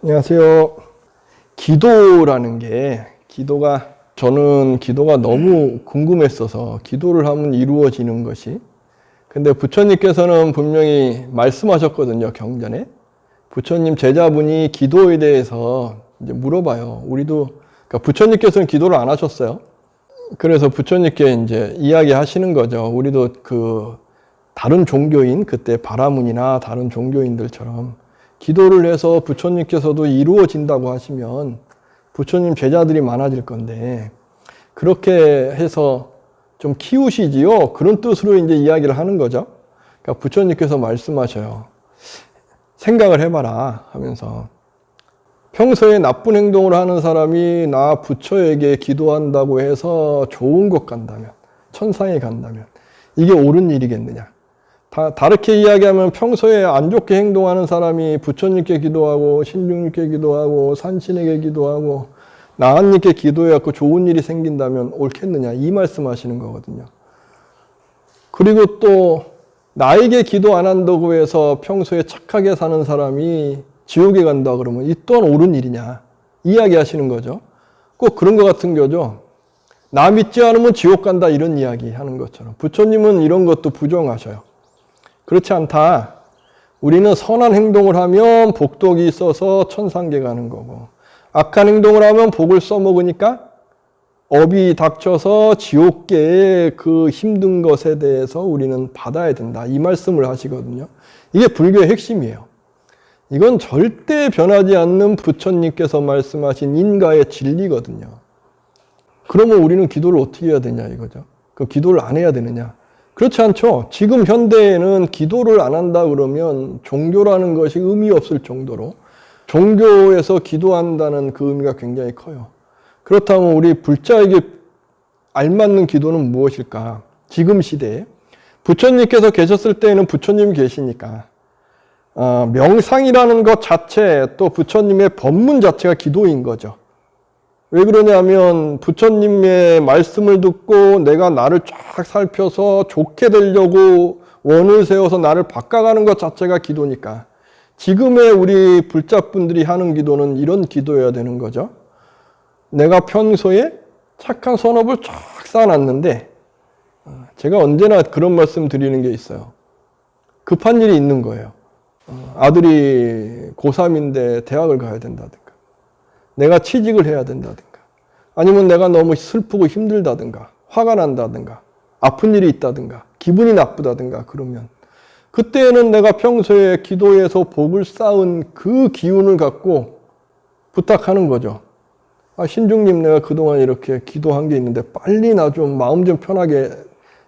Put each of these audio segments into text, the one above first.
안녕하세요. 기도라는 게, 저는 기도가 너무 궁금했어서 기도를 하면 이루어지는 것이. 근데 부처님께서는 분명히 말씀하셨거든요, 경전에. 부처님 제자분이 기도에 대해서 이제 물어봐요. 그러니까 부처님께서는 기도를 안 하셨어요. 그래서 부처님께 이제 이야기하시는 거죠. 우리도 다른 종교인, 그때 바라문이나 다른 종교인들처럼 기도를 해서 부처님께서도 이루어진다고 하시면 부처님 제자들이 많아질 건데, 그렇게 해서 좀 키우시지요? 그런 뜻으로 이제 이야기를 하는 거죠. 그러니까 부처님께서 말씀하셔요. 생각을 해봐라 하면서, 평소에 나쁜 행동을 하는 사람이 나 부처에게 기도한다고 해서 좋은 곳 간다면, 천상에 간다면 이게 옳은 일이겠느냐? 다르게 이야기하면 평소에 안 좋게 행동하는 사람이 부처님께 기도하고 신중님께 기도하고 산신에게 기도하고 나한님께 기도해갖고 좋은 일이 생긴다면 옳겠느냐, 이 말씀하시는 거거든요. 그리고 또 나에게 기도 안 한다고 해서 평소에 착하게 사는 사람이 지옥에 간다 그러면 이 또한 옳은 일이냐, 이야기하시는 거죠. 꼭 그런 것 같은 거죠. 나 믿지 않으면 지옥 간다, 이런 이야기 하는 것처럼 부처님은 이런 것도 부정하셔요. 그렇지 않다. 우리는 선한 행동을 하면 복덕이 있어서 천상계 가는 거고, 악한 행동을 하면 복을 써먹으니까 업이 닥쳐서 지옥계의 그 힘든 것에 대해서 우리는 받아야 된다, 이 말씀을 하시거든요. 이게 불교의 핵심이에요. 이건 절대 변하지 않는 부처님께서 말씀하신 인가의 진리거든요. 그러면 우리는 기도를 어떻게 해야 되냐 이거죠. 그 기도를 안 해야 되느냐? 그렇지 않죠. 지금 현대에는 기도를 안 한다 그러면 종교라는 것이 의미 없을 정도로, 종교에서 기도한다는 그 의미가 굉장히 커요. 그렇다면 우리 불자에게 알맞는 기도는 무엇일까? 지금 시대에 부처님께서 계셨을 때에는 부처님이 계시니까 명상이라는 것 자체, 또 부처님의 법문 자체가 기도인 거죠. 왜 그러냐면 부처님의 말씀을 듣고 내가 나를 쫙 살펴서 좋게 되려고 원을 세워서 나를 바꿔가는 것 자체가 기도니까, 지금의 우리 불자분들이 하는 기도는 이런 기도여야 되는 거죠. 내가 평소에 착한 선업을 쫙 쌓아놨는데, 제가 언제나 그런 말씀 드리는 게 있어요. 급한 일이 있는 거예요. 아들이 고3인데 대학을 가야 된다든가, 내가 취직을 해야 된다든가, 아니면 내가 너무 슬프고 힘들다든가, 화가 난다든가, 아픈 일이 있다든가, 기분이 나쁘다든가, 그러면 그때는 내가 평소에 기도해서 복을 쌓은 그 기운을 갖고 부탁하는 거죠. 신중님, 내가 그동안 이렇게 기도한 게 있는데 빨리 나 좀 마음 좀 편하게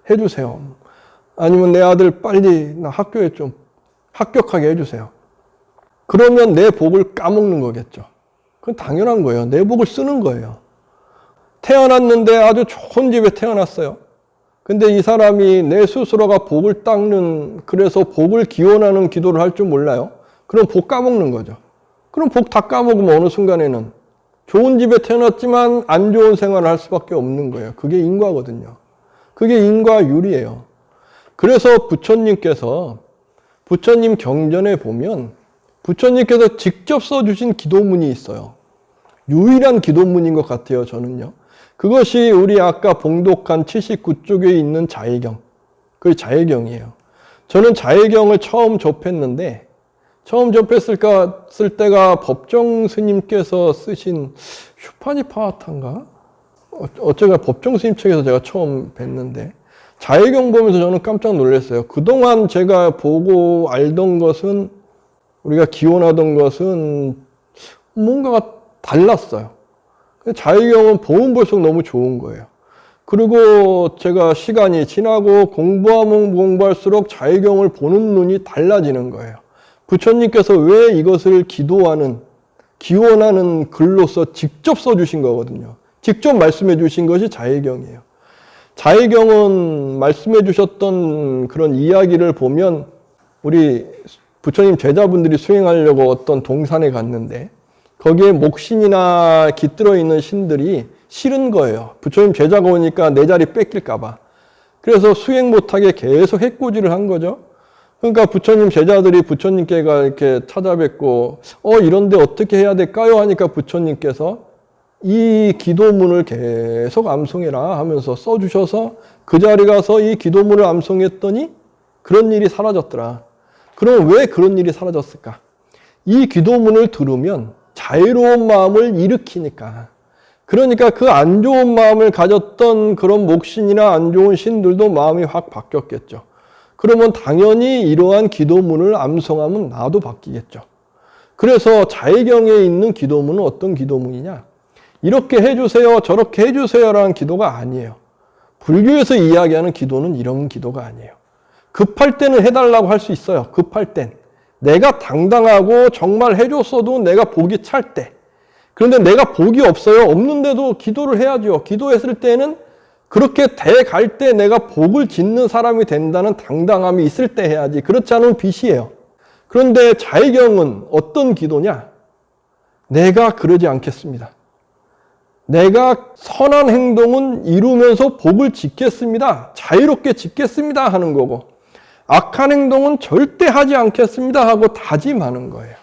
해주세요. 아니면 내 아들 빨리 나 학교에 좀 합격하게 해주세요. 그러면 내 복을 까먹는 거겠죠. 그건 당연한 거예요. 내 복을 쓰는 거예요. 태어났는데 아주 좋은 집에 태어났어요. 근데 이 사람이 내 스스로가 복을 닦는, 그래서 복을 기원하는 기도를 할 줄 몰라요. 그럼 복 까먹는 거죠. 그럼 복 다 까먹으면 어느 순간에는 좋은 집에 태어났지만 안 좋은 생활을 할 수밖에 없는 거예요. 그게 인과거든요. 그게 인과율이에요. 그래서 부처님 경전에 보면 부처님께서 직접 써주신 기도문이 있어요. 유일한 기도문인 것 같아요, 저는요. 그것이 우리 아까 봉독한 79쪽에 있는 자해경. 그게 자해경이에요. 저는 자해경을 처음 접했는데, 처음 접했을 때가 법정 스님께서 쓰신 슈파니파와타인가? 어쩌가 법정 스님 책에서 제가 처음 뵀는데, 자해경 보면서 저는 깜짝 놀랐어요. 그동안 제가 보고 알던 것은, 우리가 기원하던 것은 뭔가가 달랐어요. 자해경은 보면 볼수록 너무 좋은 거예요. 그리고 제가 시간이 지나고 공부하면 공부할수록 자해경을 보는 눈이 달라지는 거예요. 부처님께서 왜 이것을 기원하는 글로서 직접 써주신 거거든요. 직접 말씀해 주신 것이 자해경이에요. 자해경은 말씀해 주셨던 그런 이야기를 보면, 우리 부처님 제자분들이 수행하려고 어떤 동산에 갔는데 거기에 목신이나 깃들어 있는 신들이 싫은 거예요. 부처님 제자가 오니까 내 자리 뺏길까 봐. 그래서 수행 못하게 계속 해코지를 한 거죠. 그러니까 부처님 제자들이 부처님께가 이렇게 찾아뵙고 이런데 어떻게 해야 될까요? 하니까 부처님께서 이 기도문을 계속 암송해라 하면서 써주셔서 그 자리 가서 이 기도문을 암송했더니 그런 일이 사라졌더라. 그럼 왜 그런 일이 사라졌을까? 이 기도문을 들으면 자유로운 마음을 일으키니까. 그러니까 그 안 좋은 마음을 가졌던 그런 목신이나 안 좋은 신들도 마음이 확 바뀌었겠죠. 그러면 당연히 이러한 기도문을 암송하면 나도 바뀌겠죠. 그래서 자해경에 있는 기도문은 어떤 기도문이냐? 이렇게 해주세요, 저렇게 해주세요라는 기도가 아니에요. 불교에서 이야기하는 기도는 이런 기도가 아니에요. 급할 때는 해달라고 할 수 있어요. 급할 땐. 내가 당당하고 정말 해줬어도 내가 복이 찰 때. 그런데 내가 복이 없어요. 없는데도 기도를 해야죠. 기도했을 때는 그렇게 돼갈 때 내가 복을 짓는 사람이 된다는 당당함이 있을 때 해야지. 그렇지 않으면 빚이에요. 그런데 자해경은 어떤 기도냐? 내가 그러지 않겠습니다. 내가 선한 행동은 이루면서 복을 짓겠습니다. 자유롭게 짓겠습니다 하는 거고, 악한 행동은 절대 하지 않겠습니다 하고 다짐하는 거예요.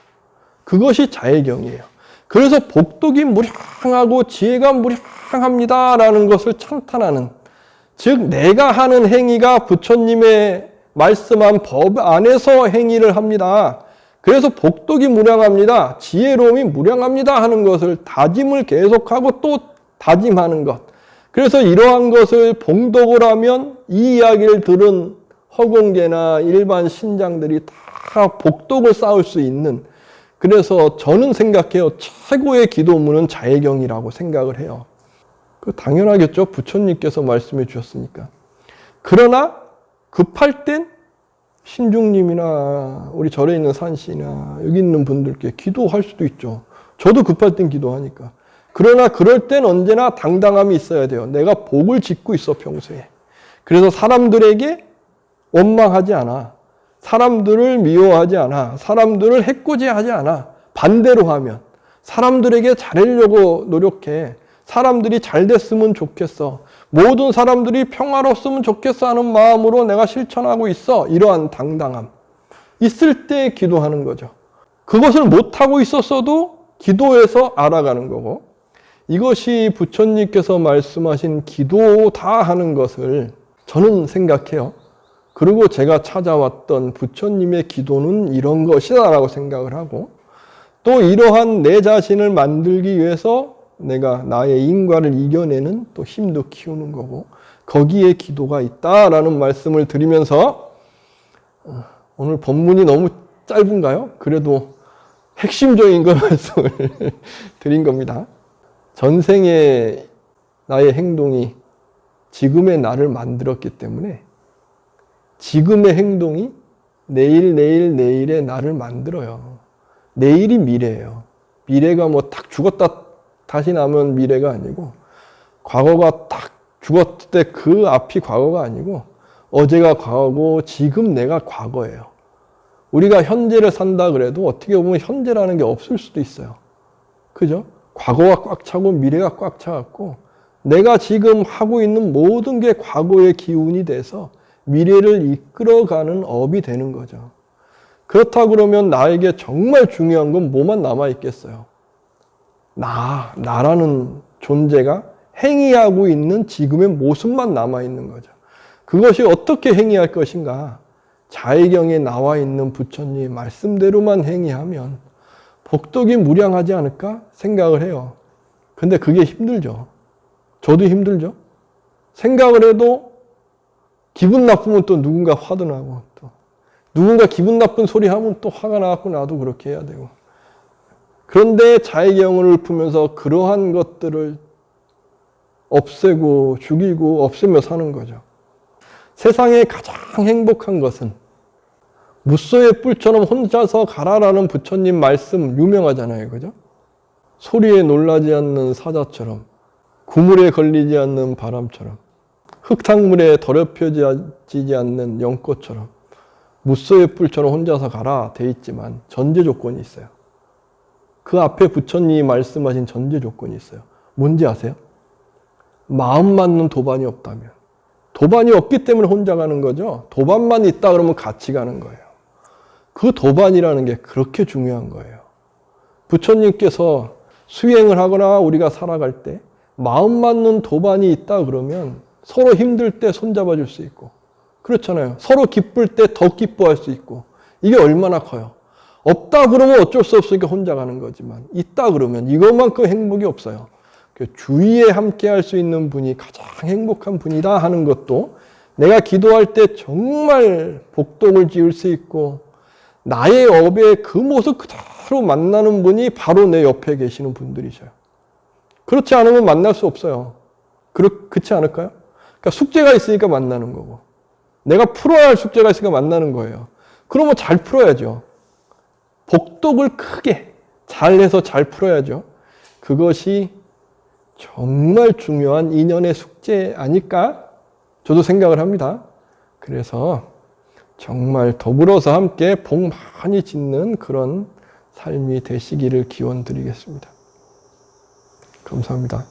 그것이 자해경이에요. 그래서 복덕이 무량하고 지혜가 무량합니다라는 것을 찬탄하는, 즉 내가 하는 행위가 부처님의 말씀한 법 안에서 행위를 합니다. 그래서 복덕이 무량합니다. 지혜로움이 무량합니다 하는 것을 다짐을 계속하고 또 다짐하는 것. 그래서 이러한 것을 봉독을 하면 이 이야기를 들은 허공계나 일반 신장들이 다 복덕을 쌓을 수 있는, 그래서 저는 생각해요. 최고의 기도문은 자해경이라고 생각을 해요. 그 당연하겠죠. 부처님께서 말씀해 주셨으니까. 그러나 급할 땐 신중님이나 우리 절에 있는 산씨나 여기 있는 분들께 기도할 수도 있죠. 저도 급할 땐 기도하니까. 그러나 그럴 땐 언제나 당당함이 있어야 돼요. 내가 복을 짓고 있어 평소에. 그래서 사람들에게 원망하지 않아. 사람들을 미워하지 않아. 사람들을 해코지하지 않아. 반대로 하면 사람들에게 잘하려고 노력해. 사람들이 잘 됐으면 좋겠어. 모든 사람들이 평화로웠으면 좋겠어 하는 마음으로 내가 실천하고 있어. 이러한 당당함. 있을 때 기도하는 거죠. 그것을 못하고 있었어도 기도해서 알아가는 거고, 이것이 부처님께서 말씀하신 기도다 하는 것을 저는 생각해요. 그리고 제가 찾아왔던 부처님의 기도는 이런 것이다 라고 생각을 하고, 또 이러한 내 자신을 만들기 위해서 내가 나의 인과를 이겨내는 또 힘도 키우는 거고, 거기에 기도가 있다라는 말씀을 드리면서, 오늘 본문이 너무 짧은가요? 그래도 핵심적인 걸 말씀을 드린 겁니다. 전생에 나의 행동이 지금의 나를 만들었기 때문에 지금의 행동이 내일의 나를 만들어요. 내일이 미래예요. 미래가 뭐 딱 죽었다 다시 나면 미래가 아니고, 과거가 딱 죽었을 때 그 앞이 과거가 아니고, 어제가 과거고 지금 내가 과거예요. 우리가 현재를 산다 그래도 어떻게 보면 현재라는 게 없을 수도 있어요. 그죠? 과거가 꽉 차고 미래가 꽉 차갖고 내가 지금 하고 있는 모든 게 과거의 기운이 돼서 미래를 이끌어가는 업이 되는 거죠. 그렇다 그러면 나에게 정말 중요한 건 뭐만 남아있겠어요? 나라는 존재가 행위하고 있는 지금의 모습만 남아있는 거죠. 그것이 어떻게 행위할 것인가? 자해경에 나와 있는 부처님 말씀대로만 행위하면 복덕이 무량하지 않을까 생각을 해요. 근데 그게 힘들죠. 저도 힘들죠. 생각을 해도 기분 나쁘면 또 누군가 화도 나고, 또 누군가 기분 나쁜 소리 하면 또 화가 나고 나도 그렇게 해야 되고. 그런데 자해경을 읊으면서 그러한 것들을 없애고 죽이고 없애며 사는 거죠. 세상에 가장 행복한 것은 무소의 뿔처럼 혼자서 가라라는 부처님 말씀 유명하잖아요. 그죠? 소리에 놀라지 않는 사자처럼, 구물에 걸리지 않는 바람처럼, 흙탕물에 더럽혀지지 않는 연꽃처럼 무소의 뿔처럼 혼자서 가라 돼 있지만 전제 조건이 있어요. 그 앞에 부처님이 말씀하신 전제 조건이 있어요. 뭔지 아세요? 마음 맞는 도반이 없다면. 도반이 없기 때문에 혼자 가는 거죠. 도반만 있다 그러면 같이 가는 거예요. 그 도반이라는 게 그렇게 중요한 거예요. 부처님께서 수행을 하거나 우리가 살아갈 때 마음 맞는 도반이 있다 그러면 서로 힘들 때 손잡아 줄 수 있고, 그렇잖아요. 서로 기쁠 때 더 기뻐할 수 있고, 이게 얼마나 커요. 없다 그러면 어쩔 수 없으니까 혼자 가는 거지만, 있다 그러면 이것만큼 행복이 없어요. 주위에 함께 할 수 있는 분이 가장 행복한 분이다 하는 것도, 내가 기도할 때 정말 복덕을 지을 수 있고 나의 업의 그 모습 그대로 만나는 분이 바로 내 옆에 계시는 분들이셔요. 그렇지 않으면 만날 수 없어요. 그렇지 않을까요? 그러니까 숙제가 있으니까 만나는 거고, 내가 풀어야 할 숙제가 있으니까 만나는 거예요. 그러면 잘 풀어야죠. 복덕을 크게 잘해서 잘 풀어야죠. 그것이 정말 중요한 인연의 숙제 아닐까? 저도 생각을 합니다. 그래서 정말 더불어서 함께 복 많이 짓는 그런 삶이 되시기를 기원 드리겠습니다. 감사합니다.